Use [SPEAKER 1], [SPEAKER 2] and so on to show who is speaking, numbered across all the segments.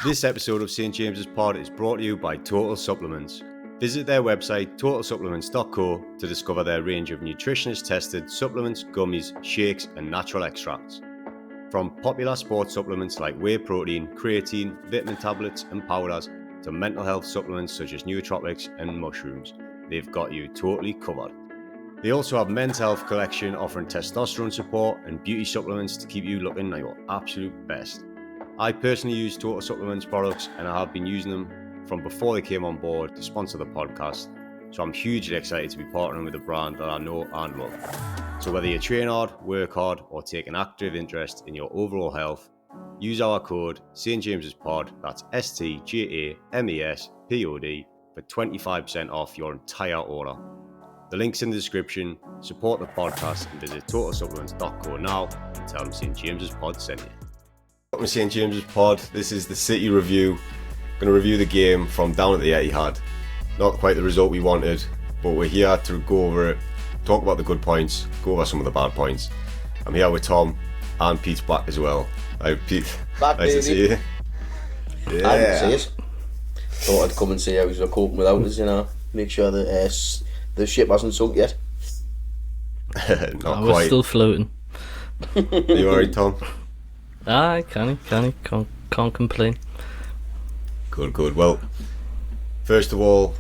[SPEAKER 1] This episode of St James's Pod is brought to you by Total Supplements. Visit their website totalsupplements.co to discover their range of nutritionist-tested supplements, gummies, shakes and natural extracts. From popular sports supplements like whey protein, creatine, vitamin tablets and powders to mental health supplements such as nootropics and mushrooms, they've got you totally covered. They also have men's health collection offering testosterone support and beauty supplements to keep you looking like your absolute best. I personally use Total Supplements products and I have been using them from before they came on board to sponsor the podcast, so I'm hugely excited to be partnering with a brand that I know and love. So whether you train hard, work hard or take an active interest in your overall health, use our code stjames'pod, that's stjamespod, for 25% off your entire order. The link's in the description. Support the podcast and visit totalsupplements.co now and tell them St James's Pod sent you. Welcome to St James's Pod. This is the City review. Going to review the game from down at the Etihad. Not quite the result we wanted, but we're here to go over it, talk about the good points, go over some of the bad points. I'm here with Tom and Pete's back as well. Hi Pete.
[SPEAKER 2] Back,
[SPEAKER 1] nice to see you.
[SPEAKER 2] Yeah. I didn't see it. Thought I'd come and see how we're coping without us, make sure that the ship hasn't sunk yet.
[SPEAKER 1] Not quite.
[SPEAKER 3] We're still floating.
[SPEAKER 1] Are you alright, Tom?
[SPEAKER 3] Can't complain.
[SPEAKER 1] Good. Well, first of all,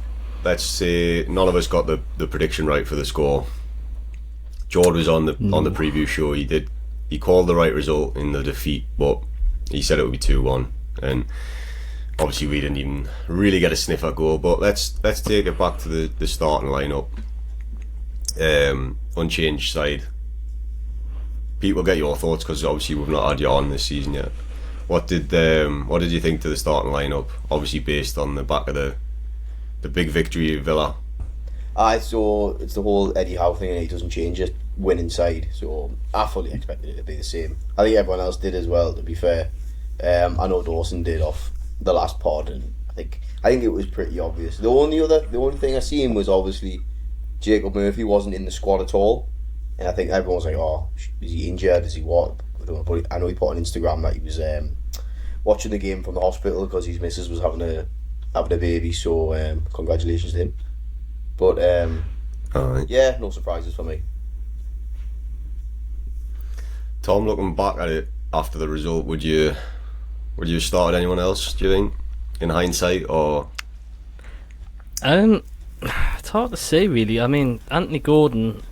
[SPEAKER 1] let's say none of us got the prediction right for the score. George was on the preview show. He called the right result in the defeat, but he said it would be 2-1, and obviously we didn't even really get a sniff at goal. But let's take it back to the starting lineup. Unchanged side. Pete, we'll get your thoughts because obviously we've not had you on this season yet. What did you think to the starting lineup? Obviously based on the back of the big victory at Villa.
[SPEAKER 2] So it's the whole Eddie Howe thing, and he doesn't change it. Winning side, so I fully expected it to be the same. I think everyone else did as well. To be fair, I know Dawson did off the last pod, and I think it was pretty obvious. The only thing I seen was obviously Jacob Murphy wasn't in the squad at all. And I think everyone was like, "Oh, is he injured? Is he what?" I don't know, but I know he put on Instagram that he was watching the game from the hospital because his missus was having a baby. So congratulations to him. But yeah, no surprises for me.
[SPEAKER 1] Tom, looking back at it after the result, would you have started anyone else? Do you think, in hindsight, or?
[SPEAKER 3] It's hard to say really. I mean, Anthony Gordon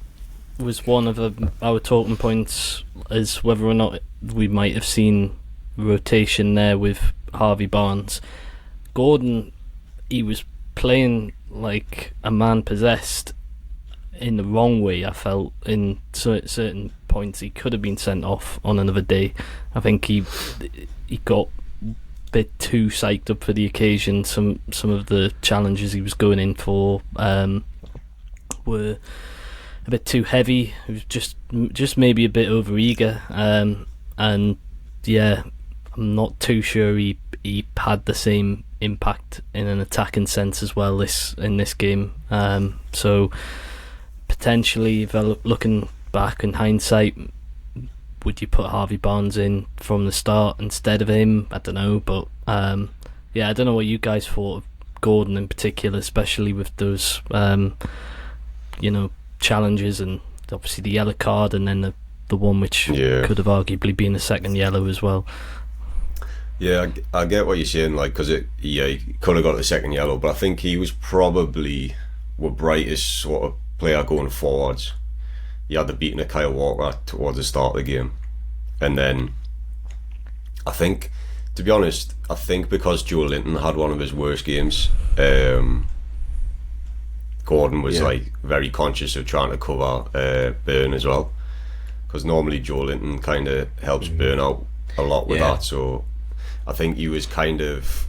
[SPEAKER 3] was one of our talking points as whether or not we might have seen rotation there with Harvey Barnes. Gordon, he was playing like a man possessed in the wrong way. I felt in certain points he could have been sent off on another day. I think he got a bit too psyched up for the occasion. Some of the challenges he was going in for were a bit too heavy. It was just maybe a bit overeager, and yeah, I'm not too sure he had the same impact in an attacking sense as well in this game. So potentially, if looking back in hindsight, would you put Harvey Barnes in from the start instead of him? I don't know, but yeah, I don't know what you guys thought of Gordon in particular, especially with those challenges and obviously the yellow card and then the one which could have arguably been a second yellow as well.
[SPEAKER 1] Yeah, I get what you're saying, like, because he could have got the second yellow, but I think he was probably our brightest sort of player going forwards. He had the beating of Kyle Walker towards the start of the game, and then I think, to be honest, because Joe Linton had one of his worst games, Gordon was like very conscious of trying to cover Burn as well, because normally Joe Linton kind of helps Burn out a lot with that. So I think he was kind of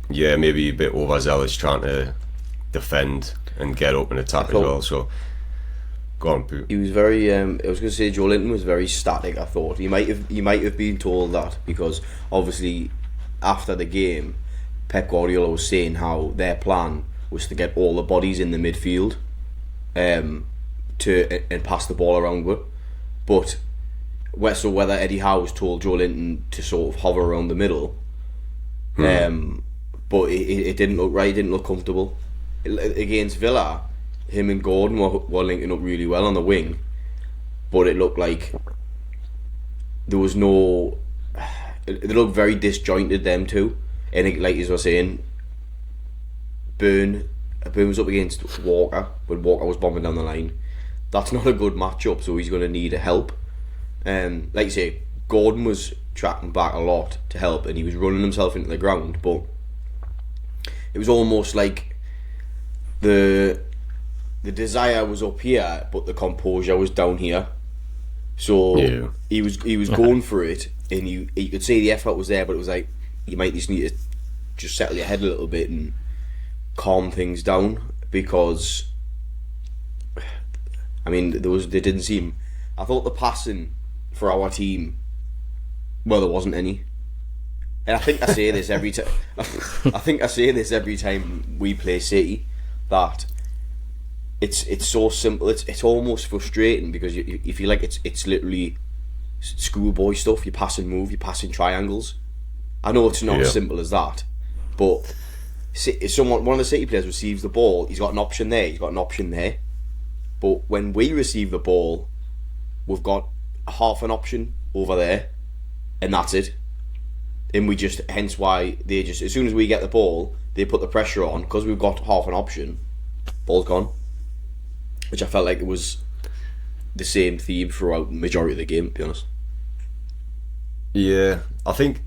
[SPEAKER 1] maybe a bit overzealous trying to defend and get up and attack as well. So go on, Pooh.
[SPEAKER 2] He was very. I was going to say Joe Linton was very static. I thought he might have been told that, because obviously after the game, Pep Guardiola was saying how their plan was to get all the bodies in the midfield, and pass the ball around with. But whether Eddie Howe was told Joe Linton to sort of hover around the middle, But it didn't look right. It didn't look comfortable. Against Villa, him and Gordon were linking up really well on the wing, but it looked like there was no. They looked very disjointed, them two. And it, like as I was saying, Burn was up against Walker when Walker was bombing down the line. That's not a good matchup, so he's going to need help. Like you say, Gordon was tracking back a lot to help, and he was running himself into the ground, but it was almost like the desire was up here, but the composure was down here. So he was going for it, and you could see the effort was there, but it was like you might just need to just settle your head a little bit and calm things down, because I mean they didn't seem. I thought the passing for our team, well, there wasn't any. And I think I say this every time. I think I say this every time we play City, that it's so simple. It's almost frustrating, because you feel like it's literally schoolboy stuff. You pass and move. You pass in triangles. I know it's not as simple as that, but if one of the City players receives the ball, he's got an option there. He's got an option there. But when we receive the ball, we've got half an option over there, and that's it. And we just, hence why they just, as soon as we get the ball, they put the pressure on, because we've got half an option, ball's gone. Which I felt like it was the same theme throughout the majority of the game, to be honest.
[SPEAKER 1] Yeah, I think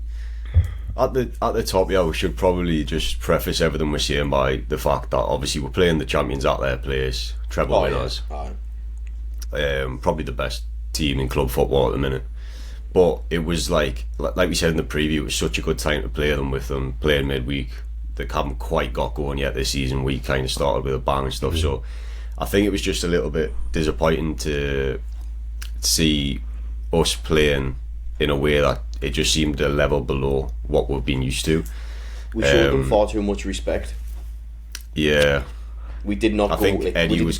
[SPEAKER 1] at the top, we should probably just preface everything we're saying by the fact that obviously we're playing the champions at their place, treble winners. Probably the best team in club football at the minute. But it was like we said in the preview, it was such a good time to play them, with them playing midweek. They haven't quite got going yet this season. We kind of started with a bang and stuff, so I think it was just a little bit disappointing to see us playing in a way that it just seemed a level below what we've been used to.
[SPEAKER 2] We showed them far too much respect.
[SPEAKER 1] Yeah,
[SPEAKER 2] we did not.
[SPEAKER 1] I think Eddie was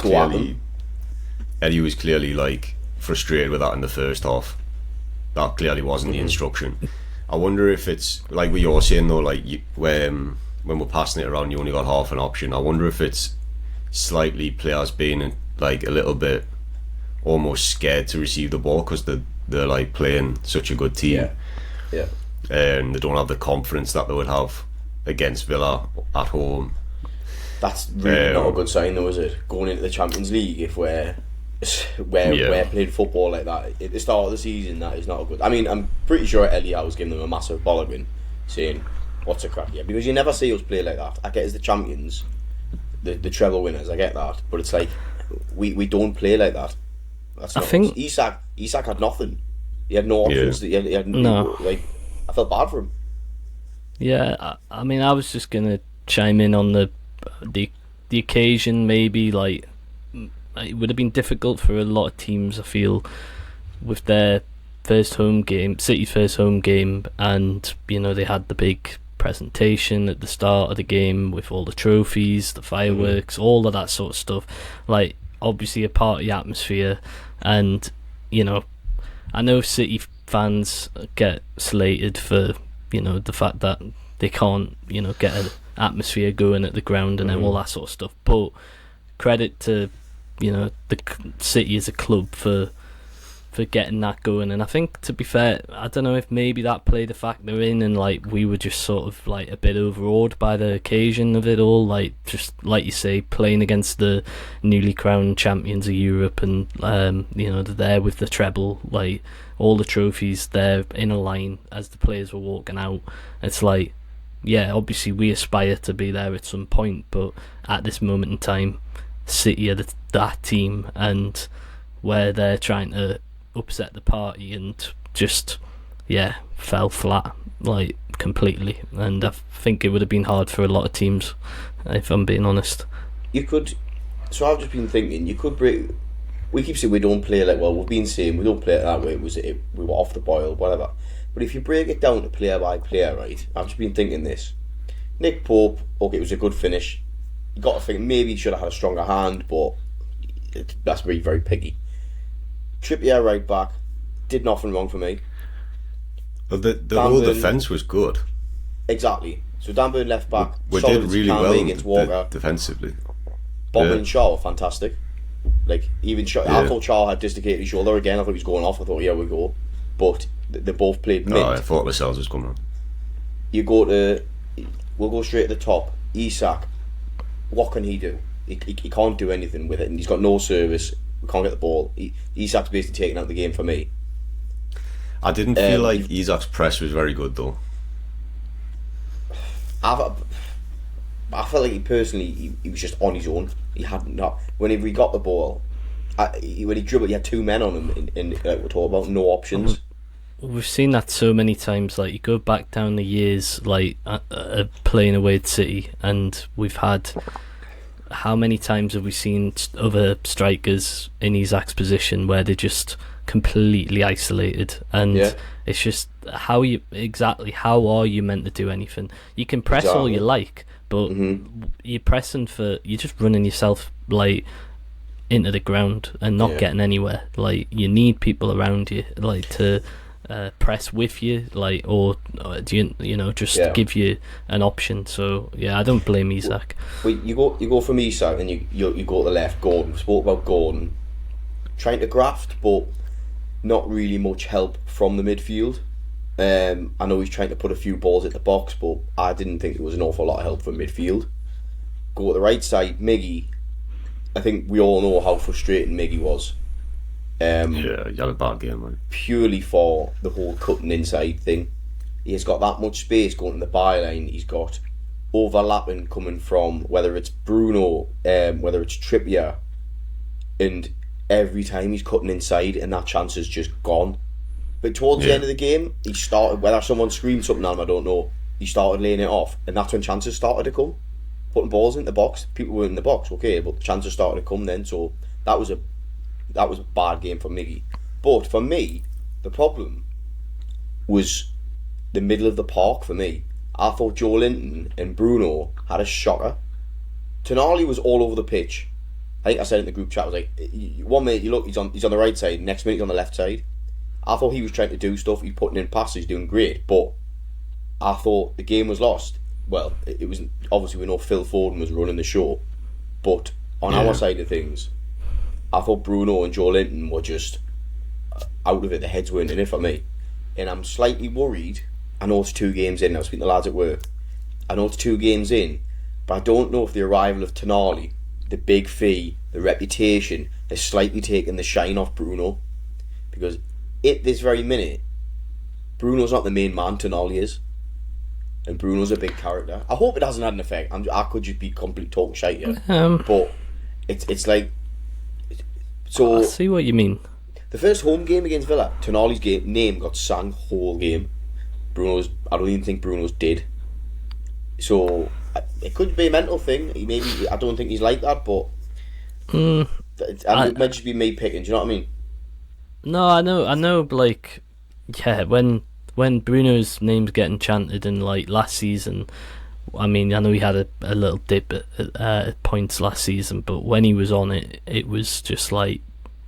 [SPEAKER 1] clearly like frustrated with that in the first half. That clearly wasn't the instruction. I wonder if it's like what you're saying though, like when we're passing it around, you only got half an option. I wonder if it's slightly players being like a little bit almost scared to receive the ball, because they're like playing such a good team, and they don't have the confidence that they would have against Villa at home.
[SPEAKER 2] That's really not a good sign though, is it? Going into the Champions League, if we're playing football like that at the start of the season, that is not a good. I mean, I'm pretty sure Etihad was giving them a massive bollocking, saying what's a crack here, because you never see us play like that. I get as the champions, the treble winners, I get that, but it's like we don't play like that. That's not I think Isak had nothing. He had no options. He had no. Like, I felt bad for him.
[SPEAKER 3] Yeah, I mean, I was just gonna chime in on the occasion. Maybe like it would have been difficult for a lot of teams, I feel, with their first home game, City's first home game, and they had the big presentation at the start of the game with all the trophies, the fireworks, all of that sort of stuff. Like, obviously a party atmosphere, and I know City fans get slated for the fact that they can't get an atmosphere going at the ground and all that sort of stuff, but credit to the City as a club for getting that going. And I think, to be fair, I don't know if maybe that played a factor in, and like we were just sort of like a bit overawed by the occasion of it all, like just like you say, playing against the newly crowned champions of Europe, and they're there with the treble, like all the trophies there in a line as the players were walking out. It's like, yeah, obviously we aspire to be there at some point, but at this moment in time, City are that team, and where they're trying to upset the party and just fell flat, like completely. And I think it would have been hard for a lot of teams, if I'm being honest.
[SPEAKER 2] So I've just been thinking, you could break. We keep saying we don't play like, well, we've been saying we don't play it that way. We were off the boil, whatever. But if you break it down to player by player, right? I've just been thinking this. Nick Pope, okay, it was a good finish. You got to think maybe he should have had a stronger hand, but that's very, very piggy. Trippier right back, did nothing wrong for me.
[SPEAKER 1] But the whole defence was good.
[SPEAKER 2] Exactly. So Dan Burn left back.
[SPEAKER 1] We
[SPEAKER 2] solid
[SPEAKER 1] did
[SPEAKER 2] as he
[SPEAKER 1] really
[SPEAKER 2] can
[SPEAKER 1] well
[SPEAKER 2] be against Walker.
[SPEAKER 1] defensively.
[SPEAKER 2] Bobby and Shaw were fantastic. Like, even Shaw, I
[SPEAKER 1] Yeah.
[SPEAKER 2] thought Shaw had dislocated his shoulder again. I thought he was going off. I thought, yeah, we go. But they both played mid.
[SPEAKER 1] Oh, I thought Lascelles was coming on.
[SPEAKER 2] We'll go straight to the top. Isak, what can he do? He can't do anything with it, and he's got no service. We can't get the ball. Isak's basically taking out the game for me.
[SPEAKER 1] I didn't feel like Isak's press was very good though.
[SPEAKER 2] I felt like he was just on his own. He had not. Whenever he got the ball, when he dribbled, he had two men on him. And like we're talking about, no options.
[SPEAKER 3] We've seen that so many times. Like, you go back down the years, like playing away at City, and we've had. How many times have we seen other strikers in Isak's position where they're just completely isolated, and it's just how are you meant to do anything? You can press all you like, but you're just running yourself like into the ground and not getting anywhere. Like, you need people around you, like, to press with you, like, or do you know, just give you an option. So I don't blame Isak.
[SPEAKER 2] Well, you go from Isak and you go to the left. Gordon, we spoke about Gordon trying to graft, but not really much help from the midfield. I know he's trying to put a few balls at the box, but I didn't think there was an awful lot of help from midfield. Go to the right side, Miggy. I think we all know how frustrating Miggy was.
[SPEAKER 1] He had a bad game, man.
[SPEAKER 2] Purely for the whole cutting inside thing. He's got that much space going to the byline. He's got overlapping coming from whether it's Bruno, whether it's Trippier, and every time he's cutting inside and that chance is just gone. But towards the end of the game, he started, whether someone screamed something at him, I don't know, he started laying it off, and that's when chances started to come. Putting balls into the box, people were in the box, okay, but the chances started to come then, so that was a bad game for Miggy. But for me, the problem was the middle of the park for me. I thought Joe Linton and Bruno had a shocker. Tonali was all over the pitch. I think I said in the group chat, I was like, 1 minute you look, he's on the right side, next minute he's on the left side. I thought he was trying to do stuff, he's putting in passes, doing great, but I thought the game was lost. Well, it was, obviously we know Phil Foden was running the show, but on our side of things, I thought Bruno and Joe Linton were just out of it. The heads weren't in it for me. And I'm slightly worried. I know it's 2 games in. I was speaking to the lads at work. I know it's 2 games in, but I don't know if the arrival of Tonali, the big fee, the reputation, has slightly taken the shine off Bruno. Because at this very minute, Bruno's not the main man, Tonali is. And Bruno's a big character. I hope it hasn't had an effect. I could just be completely talking shite here. But it's like... So
[SPEAKER 3] I see what you mean.
[SPEAKER 2] The first home game against Villa, Tonali's name got sang whole game. I don't even think Bruno's did. So it could be a mental thing. I don't think he's like that, but it might just be me picking. Do you know what I mean?
[SPEAKER 3] No, I know. Like, when Bruno's name's getting chanted in, like, last season. I mean, I know he had a little dip at points last season, but when he was on it, it was just like,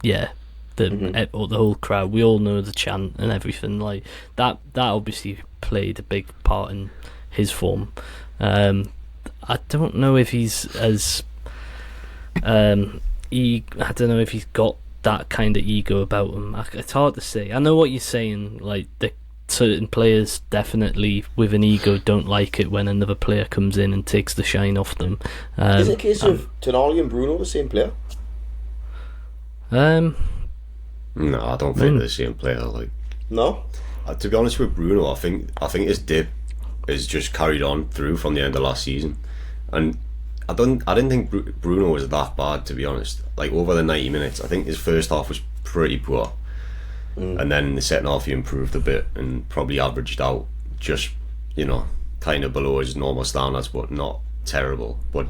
[SPEAKER 3] the whole crowd. We all know the chant and everything like that. That obviously played a big part in his form. I don't know if he's as I don't know if he's got that kind of ego about him. It's hard to say. I know what you're saying. Like, certain players definitely with an ego don't like it when another player comes in and takes the shine off them.
[SPEAKER 2] Is it a case of Tonali and Bruno the same player?
[SPEAKER 1] No, I don't think they're the same player. Like,
[SPEAKER 2] no.
[SPEAKER 1] To be honest with Bruno, I think his dip is just carried on through from the end of last season, and I didn't think Bruno was that bad, to be honest. Like, over the 90 minutes, I think his first half was pretty poor. And then in the second half he improved a bit and probably averaged out just, kind of below his normal standards, but not terrible. But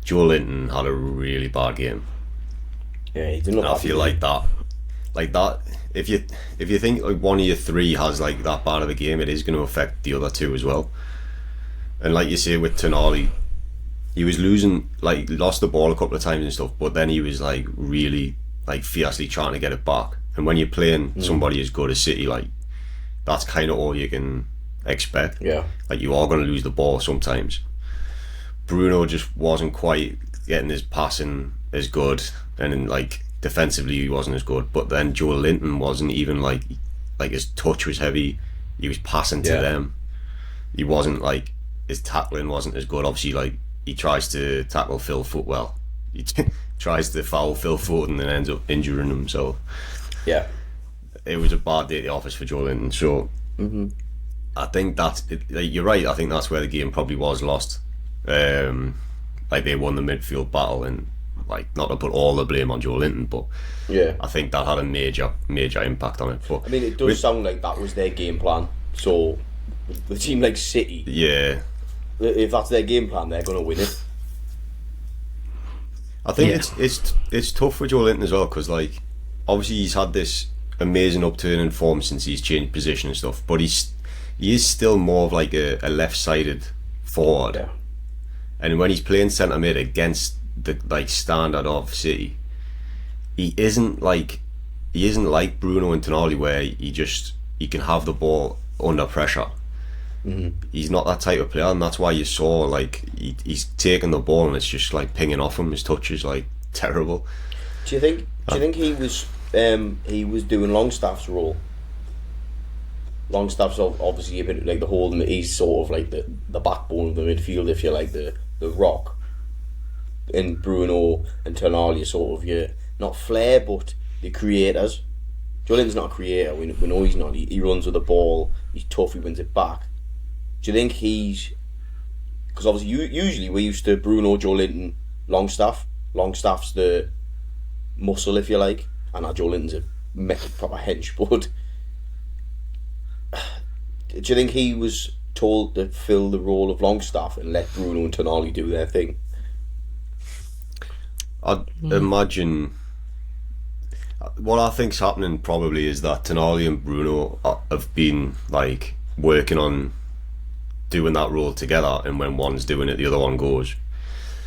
[SPEAKER 1] Joe Linton had a really bad game.
[SPEAKER 2] Yeah, he didn't.
[SPEAKER 1] I feel like that. If you think like one of your 3 has like that bad of a game, it is going to affect the other 2 as well. And like you say with Tonali, he was lost the ball a couple of times and stuff, but then he was like really like fiercely trying to get it back. And when you're playing somebody as good as City, like, that's kind of all you can expect.
[SPEAKER 2] Yeah.
[SPEAKER 1] Like, you are going to lose the ball sometimes. Bruno just wasn't quite getting his passing as good, and then, like, defensively he wasn't as good. But then Joe Linton wasn't even like his touch was heavy. He was passing to them. He wasn't like, his tackling wasn't as good. Obviously, like, he tries to tackle Phil Footwell. He tries to foul Phil Foden and ends up injuring him. So
[SPEAKER 2] Yeah.
[SPEAKER 1] it was a bad day at the office for Joe Linton. So I think that's it. Like, you're right. I think that's where the game probably was lost. Like, they won the midfield battle, and, like, not to put all the blame on Joe Linton, but
[SPEAKER 2] Yeah.
[SPEAKER 1] I think that had a major impact on it. But
[SPEAKER 2] I mean, it does sound like that was their game plan. So, with a team like City,
[SPEAKER 1] yeah,
[SPEAKER 2] if that's their game plan, they're going to win it.
[SPEAKER 1] I think it's tough for Joe Linton as well, because, like, obviously he's had this amazing upturn in form since he's changed position and stuff, but he is still more of like a left-sided forward.
[SPEAKER 2] Yeah.
[SPEAKER 1] And when he's playing centre mid against the, like, standard of City, he isn't like Bruno and Tonali, where he can have the ball under pressure. He's not that type of player, and that's why you saw, like, he's taking the ball and it's just like pinging off him. His touch is, like, terrible.
[SPEAKER 2] Do you think he was doing Longstaff's role? Longstaff's obviously a bit like the holding. He's sort of like the backbone of the midfield, if you like, the rock. And Bruno and Tonali are sort of your, not flair, but the creators. Joe Linton's not a creator. We know he's not. He runs with the ball. He's tough. He wins it back. Do you think he's... Because obviously usually we're used to Bruno, Joe Linton, Longstaff. Longstaff's the muscle, if you like, and Joe Linton's a proper hench. But do you think he was told to fill the role of Longstaff and let Bruno and Tonali do their thing?
[SPEAKER 1] I'd imagine... What I think's happening probably is that Tonali and Bruno have been, like, working on doing that role together, and when one's doing it, the other one goes.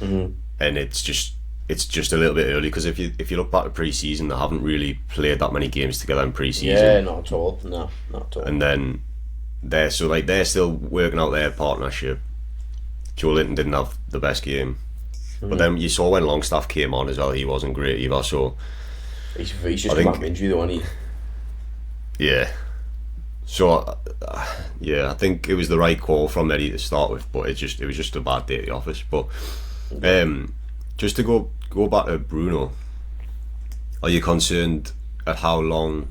[SPEAKER 1] And it's just a little bit early, because if you look back at pre-season, they haven't really played that many games together in pre-season.
[SPEAKER 2] Yeah, not at all. No, not at all.
[SPEAKER 1] And then they're still working out their partnership. Joe Linton didn't have the best game, but then you saw when Longstaff came on as well, he wasn't great either. So
[SPEAKER 2] he's just come back from injury though, isn't he?
[SPEAKER 1] Yeah. So I think it was the right call from Eddie to start with, but it was just a bad day at the office. But just to go back to Bruno, are you concerned at how long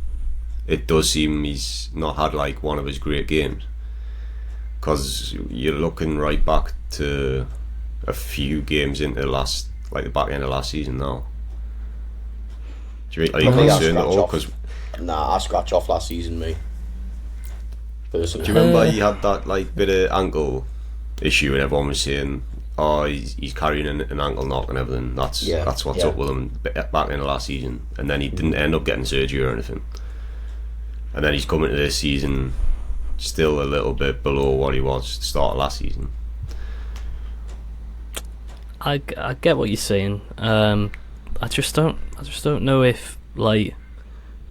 [SPEAKER 1] it does seem he's not had, like, one of his great games? Because you're looking right back to a few games into the back end of last season now. Are you concerned at all?
[SPEAKER 2] Nah, I scratch off last season, mate. Personally.
[SPEAKER 1] Do you remember he had that, like, bit of ankle issue, and everyone was saying, oh, he's carrying an ankle knock and everything. That's what's up with him back in the last season. And then he didn't end up getting surgery or anything. And then he's coming to this season still a little bit below what he was at the start of last season.
[SPEAKER 3] I get what you're saying. I just don't know if, like,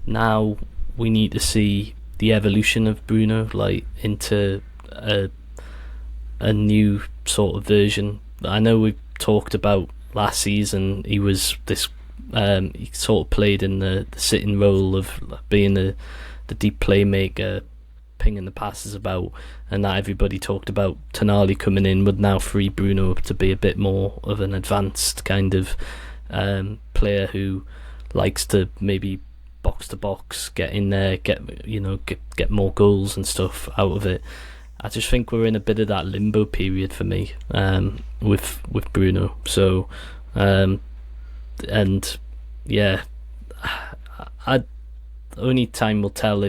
[SPEAKER 3] now we need to see the evolution of Bruno, like, into a new sort of version. I know we talked about last season. He was this. He sort of played in the sitting role of being the deep playmaker, pinging the passes about, and that everybody talked about Tonali coming in would now free Bruno to be a bit more of an advanced kind of player who likes to maybe box to box, get in there, get more goals and stuff out of it. I just think we're in a bit of that limbo period for me with Bruno. So and yeah, only time will tell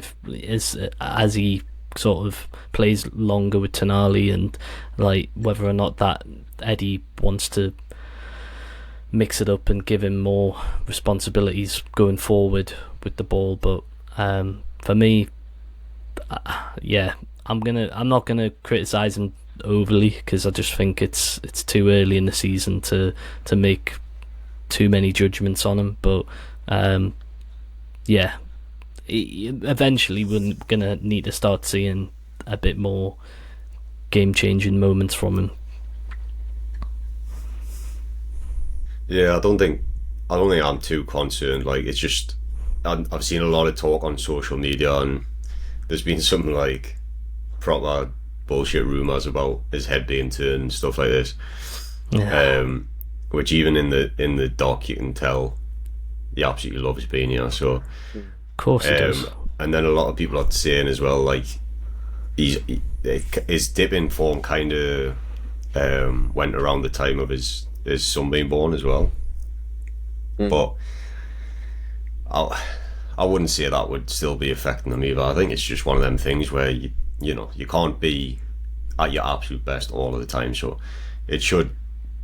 [SPEAKER 3] as he sort of plays longer with Tonali, and, like, whether or not that Eddie wants to mix it up and give him more responsibilities going forward with the ball. But for me, I'm not gonna criticize him overly, because I just think it's too early in the season to make too many judgments on him. But eventually we're gonna need to start seeing a bit more game-changing moments from him.
[SPEAKER 1] Yeah, I don't think I'm too concerned. Like, it's just I've seen a lot of talk on social media, and there's been some like proper bullshit rumours about his head being turned and stuff like this.
[SPEAKER 3] Yeah.
[SPEAKER 1] Which even in the doc you can tell he absolutely loves being here. So
[SPEAKER 3] Of course he does.
[SPEAKER 1] And then a lot of people are saying as well, like his dip in form kind of went around the time of his son being born as well. But I wouldn't say that would still be affecting him either. I think it's just one of them things where you know you can't be at your absolute best all of the time. So it should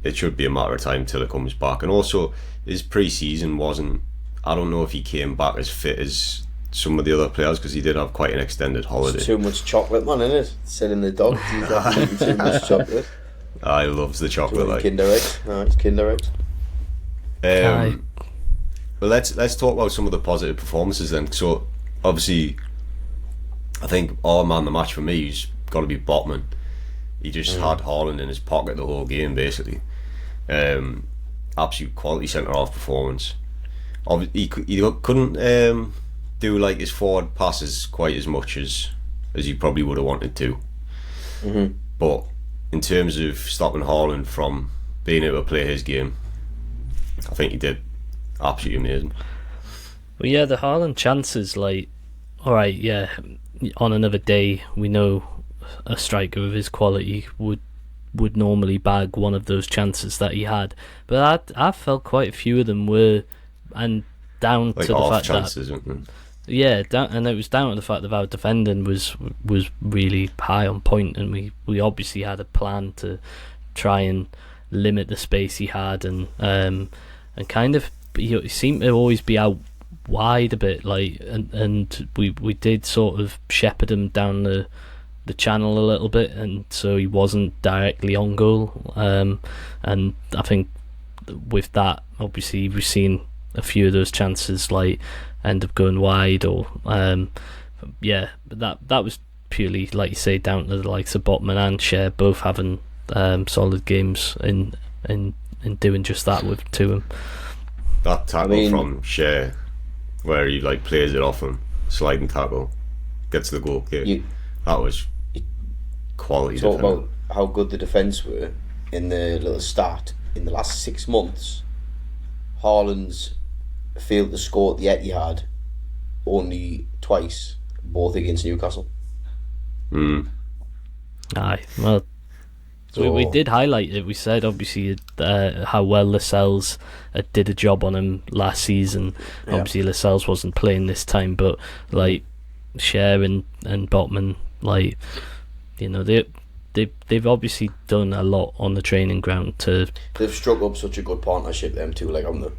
[SPEAKER 1] be a matter of time till it comes back. And also his pre-season wasn't. I don't know if he came back as fit as some of the other players, because he did have quite an extended holiday.
[SPEAKER 2] It's too much chocolate, man, isn't it? Said in the dog, he's got too much chocolate.
[SPEAKER 1] I loves the chocolate. Like
[SPEAKER 2] Kinder eggs. No, it's Kinder eggs.
[SPEAKER 1] But let's talk about some of the positive performances then. So obviously, I think our man the match for me has got to be Botman. He just had Haaland in his pocket the whole game, basically. Absolute quality centre half performance. He couldn't do like his forward passes quite as much as he probably would have wanted to. But in terms of stopping Haaland from being able to play his game, I think he did absolutely amazing.
[SPEAKER 3] Well, yeah, the Haaland chances, like, alright, yeah, on another day we know a striker of his quality would normally bag one of those chances that he had, but I felt quite a few of them were, and down
[SPEAKER 1] like
[SPEAKER 3] to the fact
[SPEAKER 1] chances,
[SPEAKER 3] that and it was down to the fact that our defending was really high on point, and we obviously had a plan to try and limit the space he had, and kind of he seemed to always be out wide a bit, like, and we did sort of shepherd him down the channel a little bit, and so he wasn't directly on goal, and I think with that, obviously we've seen a few of those chances like end up going wide, or but that was purely, like you say, down to the likes of Botman and Cher both having solid games in doing just that with him.
[SPEAKER 1] That tackle from Cher, where he like plays it off him, sliding tackle, gets the goal kick. That was quality.
[SPEAKER 2] Talk about how good the defence were in the little stat. In the last 6 months, Haaland's failed to score at the Etihad only twice, both against Newcastle.
[SPEAKER 3] Aye, well, so we did highlight it. We said obviously how well Lascelles did a job on him last season. Yeah. Obviously Lascelles wasn't playing this time, but like Cher and Botman, like, you know, they've obviously done a lot on the training ground
[SPEAKER 2] they've struck up such a good partnership, them two, like, on the.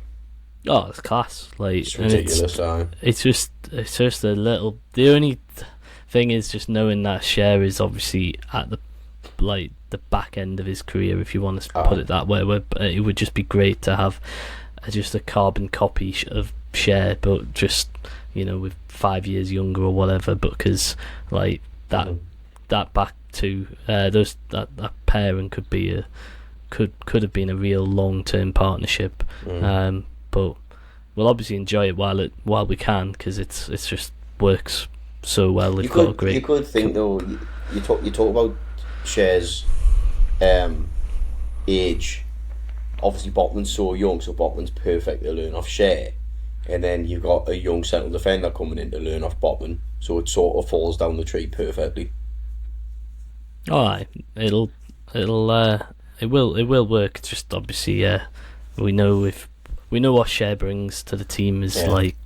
[SPEAKER 3] Oh, it's class. Like,
[SPEAKER 2] it's ridiculous.
[SPEAKER 3] It's just a little. The only thing is just knowing that Cher is obviously at the back end of his career, if you want to put it that way. Where it would just be great to have just a carbon copy of Cher, but just, you know, with 5 years younger or whatever. Because like that back to that pairing could have been a real long-term partnership. But we'll obviously enjoy it while we can, because it's just works so well. They've got a great.
[SPEAKER 2] You could think though. You talk about Cher's age. Obviously, Botman's so young, so Botman's perfect to learn off Cher, and then you've got a young central defender coming in to learn off Botman, so it sort of falls down the tree perfectly.
[SPEAKER 3] Alright, it will work. It's just obviously, we know what Cher brings to the team is like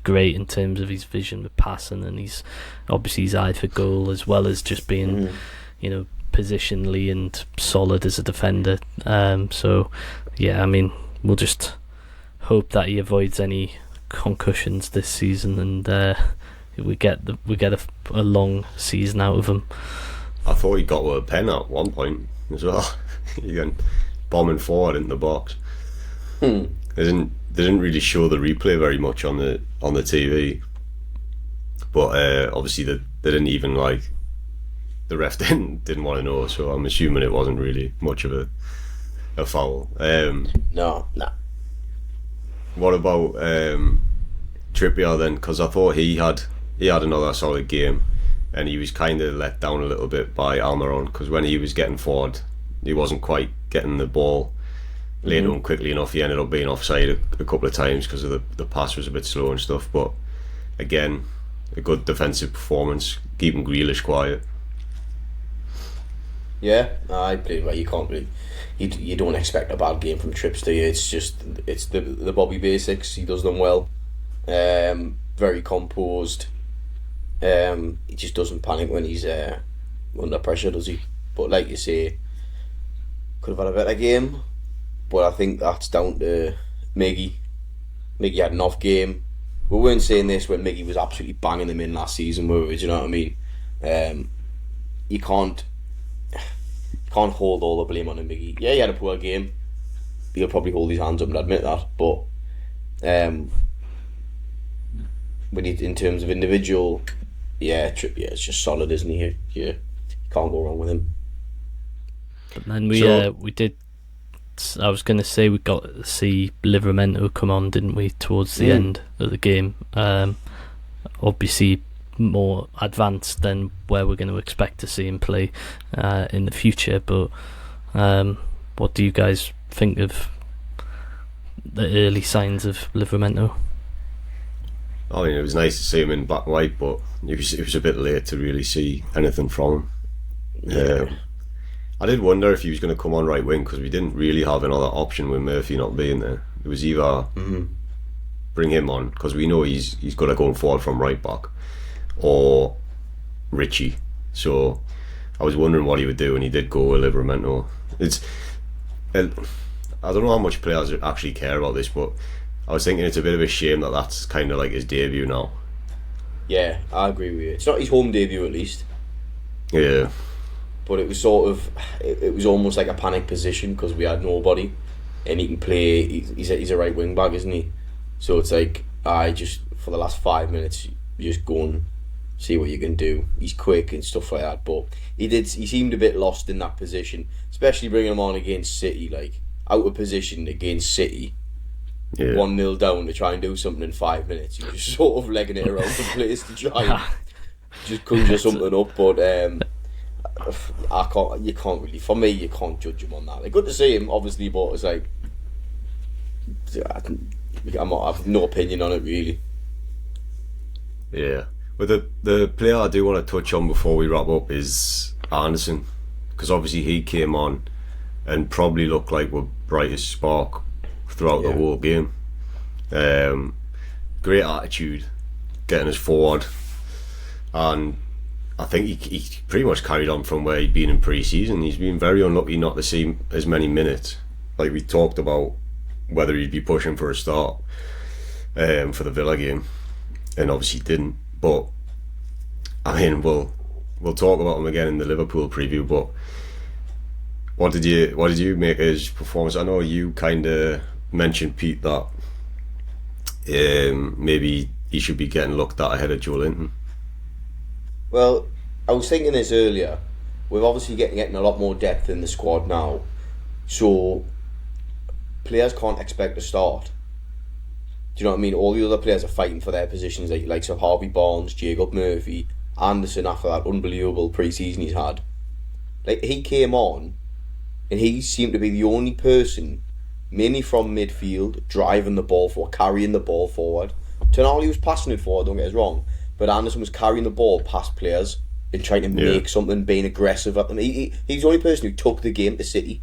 [SPEAKER 3] great in terms of his vision with passing, and he's obviously his eye for goal, as well as just being, you know, positionally and solid as a defender. So yeah, I mean, we'll just hope that he avoids any concussions this season, and we get a long season out of him.
[SPEAKER 1] I thought he got a pen at one point as well. He got bombing forward in the box. They didn't really show the replay very much on the TV, but obviously they didn't even like the ref didn't want to know, so I'm assuming it wasn't really much of a foul.
[SPEAKER 2] No.
[SPEAKER 1] What about Trippier then? Because I thought he had another solid game, and he was kind of let down a little bit by Almiron, because when he was getting forward, he wasn't quite getting the ball laid on quickly enough. He ended up being offside a couple of times because of the pass was a bit slow and stuff. But again, a good defensive performance, keeping Grealish quiet.
[SPEAKER 2] Yeah, I believe that you can't really. You don't expect a bad game from Trips, do you? It's the Bobby basics. He does them well. Very composed. He just doesn't panic when he's under pressure, does he? But like you say, could have had a better game. But I think that's down to Miggy. Miggy had an off game. We weren't saying this when Miggy was absolutely banging them in last season, were we? Do you know what I mean? You can't hold all the blame on him, Miggy. Yeah, he had a poor game. He'll probably hold his hands up and admit that. But when in terms of individual, Trippier is just solid, isn't he? You can't go wrong with him.
[SPEAKER 3] But then we did. I was going to say we got to see Livramento come on, didn't we, towards the end of the game? Obviously more advanced than where we're going to expect to see him play in the future. But what do you guys think of the early signs of Livramento?
[SPEAKER 1] I mean, it was nice to see him in black and white, but it was a bit late to really see anything from him.
[SPEAKER 2] Yeah.
[SPEAKER 1] I did wonder if he was going to come on right wing, because we didn't really have another option with Murphy not being there. It was either bring him on, because we know he's good at going forward from right back, or Richie. So I was wondering what he would do, and he did go with Livramento. I don't know how much players actually care about this, but I was thinking it's a bit of a shame that that's kind of like his debut now.
[SPEAKER 2] Yeah, I agree with you. It's not his home debut, at least.
[SPEAKER 1] Yeah.
[SPEAKER 2] But it was it was almost like a panic position because we had nobody, and he can play. He's a right wing back, isn't he? So it's like for the last 5 minutes, you just go and see what you can do. He's quick and stuff like that. But he seemed a bit lost in that position, especially bringing him on against City, like out of position against City. Yeah. 1-0 down to try and do something in 5 minutes. You're just sort of legging it around the place to try and just conjure something up. But you can't really. For me, you can't judge him on that. Like, good to see him, obviously, but it's like I have no opinion on it really.
[SPEAKER 1] Yeah, but the player I do want to touch on before we wrap up is Anderson, because obviously he came on and probably looked like we're brightest spark throughout the whole game. Great attitude, getting us forward, and I think he pretty much carried on from where he'd been in pre-season. He's been very unlucky not to see as many minutes. Like we talked about whether he'd be pushing for a start for the Villa game, and obviously didn't. But I mean, we'll talk about him again in the Liverpool preview. But what did you make of his performance? I know you kind of mentioned, Pete, that maybe he should be getting looked at ahead of Joe Linton.
[SPEAKER 2] Well, I was thinking this earlier. We're obviously getting a lot more depth in the squad now, so players can't expect to start. Do you know what I mean? All the other players are fighting for their positions, like so Harvey Barnes, Jacob Murphy, Anderson after that unbelievable pre-season he's had. Like, he came on and he seemed to be the only person, mainly from midfield, driving the ball forward, carrying the ball forward. Tonali was passing it forward, don't get us wrong, but Anderson was carrying the ball past players and trying to make something, being aggressive at them. He's the only person who took the game to City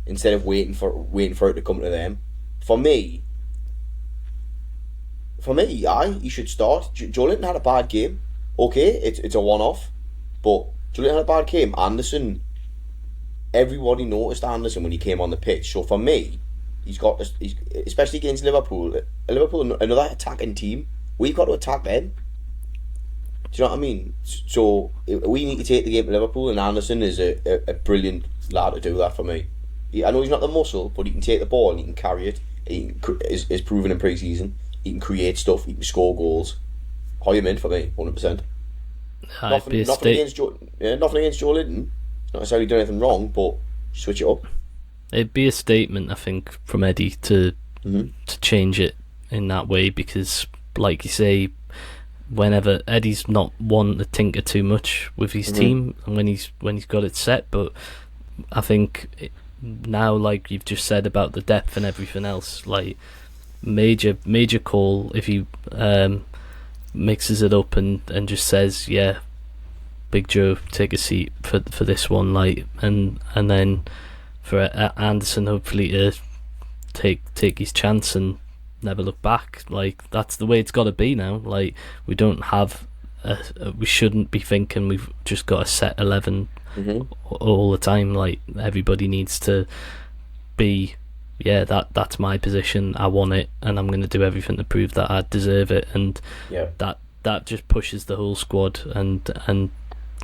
[SPEAKER 2] instead of waiting for it to come to them. For me, he should start. Joe Linton had a bad game. Okay, it's a one-off, but Joe Linton had a bad game. Anderson, everybody noticed Anderson when he came on the pitch. So for me, he's especially against Liverpool, another attacking team. We've got to attack them. Do you know what I mean? So we need to take the game to Liverpool, and Anderson is a brilliant lad to do that for me. I know he's not the muscle, but he can take the ball and he can carry it. He is proven in pre-season. He can create stuff. He can score goals. Hire him in for me, 100%. Nothing against Joe Linton. Not necessarily doing anything wrong, but switch it up.
[SPEAKER 3] It'd be a statement, I think, from Eddie to change it in that way, because, like you say, whenever Eddie's not one to tinker too much with his team, and when he's got it set, but I think now, like you've just said about the depth and everything else, like major call if he mixes it up and just says, yeah, Big Joe, take a seat for this one, like, and then for Anderson hopefully to take his chance and never look back. Like, that's the way it's got to be now. Like, we don't have we shouldn't be thinking we've just got a set 11 all the time. Like, everybody needs to be, yeah, that's my position, I want it, and I'm going to do everything to prove that I deserve it. And that just pushes the whole squad, and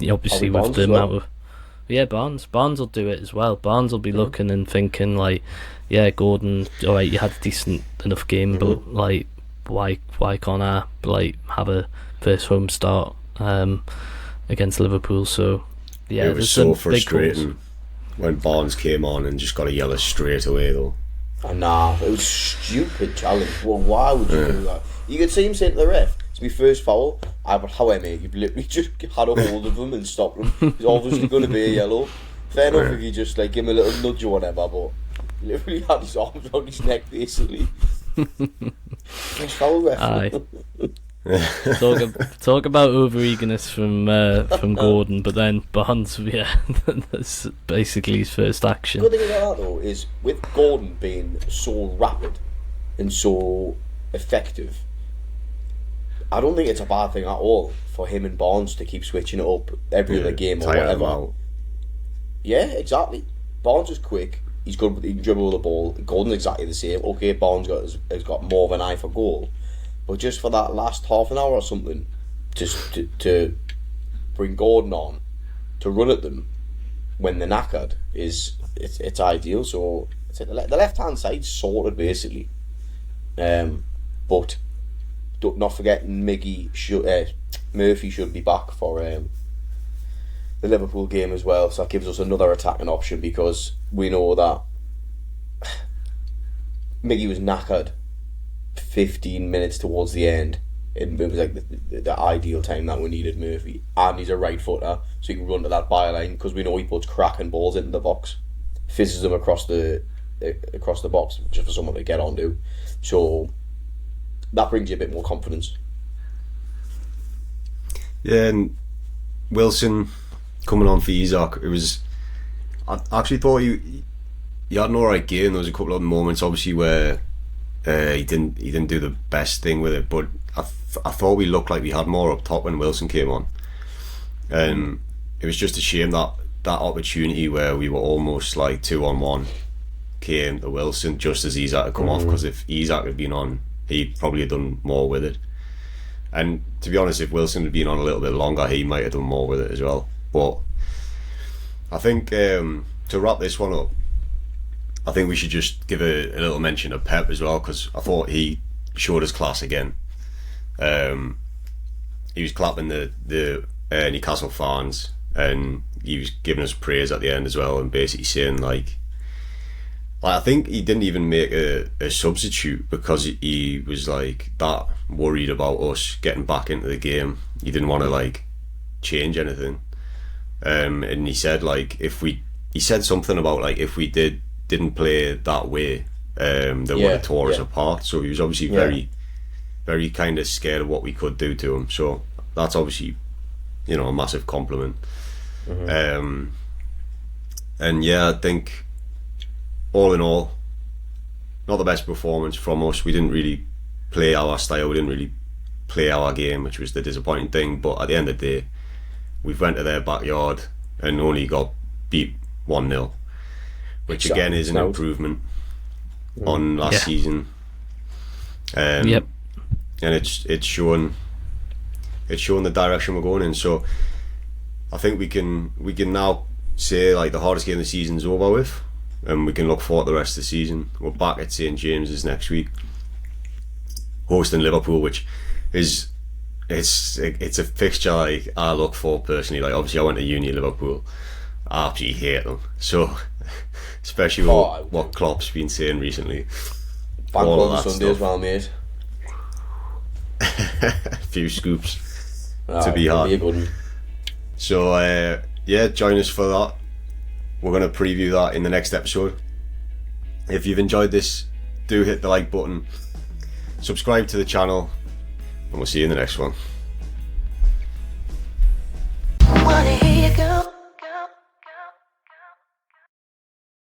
[SPEAKER 3] obviously with the amount of Barnes will do it as well. Barnes will be looking and thinking, like, yeah, Gordon, alright, you had a decent enough game, but like, why can't I like have a first home start against Liverpool? So yeah,
[SPEAKER 1] it was so frustrating when Barnes came on and just got a yellow straight away though.
[SPEAKER 2] Nah, it was a stupid challenge. Well, why would you do that? You could see him saying to the ref, it's my first foul. However, mate, you've literally just had a hold of him and stopped him. He's obviously going to be a yellow. Fair enough if you just like give him a little nudge or whatever, but he literally had his arms around his neck basically. First foul, ref.
[SPEAKER 3] Aye. Talk about over eagerness from Gordon, but then Barnes, that's basically his first action.
[SPEAKER 2] The good thing about that though is, with Gordon being so rapid and so effective, I don't think it's a bad thing at all for him and Barnes to keep switching it up every other game or whatever. Yeah, exactly. Barnes is quick. He's good. He can dribble the ball. Gordon's exactly the same. Okay, Barnes has got more of an eye for goal, but just for that last half an hour or something, just to bring Gordon on to run at them when they're knackered it's ideal. So the left hand side's sorted basically, but not forgetting Murphy should be back for the Liverpool game as well, so that gives us another attacking option, because we know that Miggy was knackered 15 minutes towards the end. It was like the ideal time that we needed Murphy, and he's a right footer, so he can run to that byline, because we know he puts cracking balls into the box, fizzes them across the box just for someone to get onto. So that brings you a bit more confidence. Yeah,
[SPEAKER 1] and Wilson coming on for Isaac, I actually thought he had an alright game. There was a couple of moments obviously where he didn't do the best thing with it, but I thought we looked like we had more up top when Wilson came on. It was just a shame that opportunity where we were almost like 2-on-1 came to Wilson just as Isaac had come off, because if Isaac had been on, he probably had done more with it. And to be honest, if Wilson had been on a little bit longer, he might have done more with it as well. But I think to wrap this one up, I think we should just give a little mention of Pep as well, because I thought he showed his class again. He was clapping the Newcastle fans, and he was giving us praise at the end as well, and basically saying like I think he didn't even make a substitute because he was like that worried about us getting back into the game. He didn't want to like change anything, and he said like he said something about like if we didn't play that way, they would have tore us apart. So he was obviously very, very kind of scared of what we could do to him. So that's obviously, a massive compliment. And yeah, I think all in all, not the best performance from us. We didn't really play our style. We didn't really play our game, which was the disappointing thing. But at the end of the day, we've went to their backyard and only got beat 1-0, which again is an improvement on last season. And it's showing the direction we're going in. So I think we can now say like the hardest game of the season's over with, and we can look forward to the rest of the season. We're back at St James's next week, hosting Liverpool, which is it's a fixture like I look for personally. Like obviously, I went to uni Liverpool. I absolutely hate them. So, especially what Klopp's been saying recently.
[SPEAKER 2] Bank on Sunday as well, mate.
[SPEAKER 1] A few scoops to be
[SPEAKER 2] Be a
[SPEAKER 1] had.
[SPEAKER 2] good one.
[SPEAKER 1] So yeah, join us for that. We're going to preview that in the next episode. If you've enjoyed this, do hit the like button, subscribe to the channel, and we'll see you in the next one.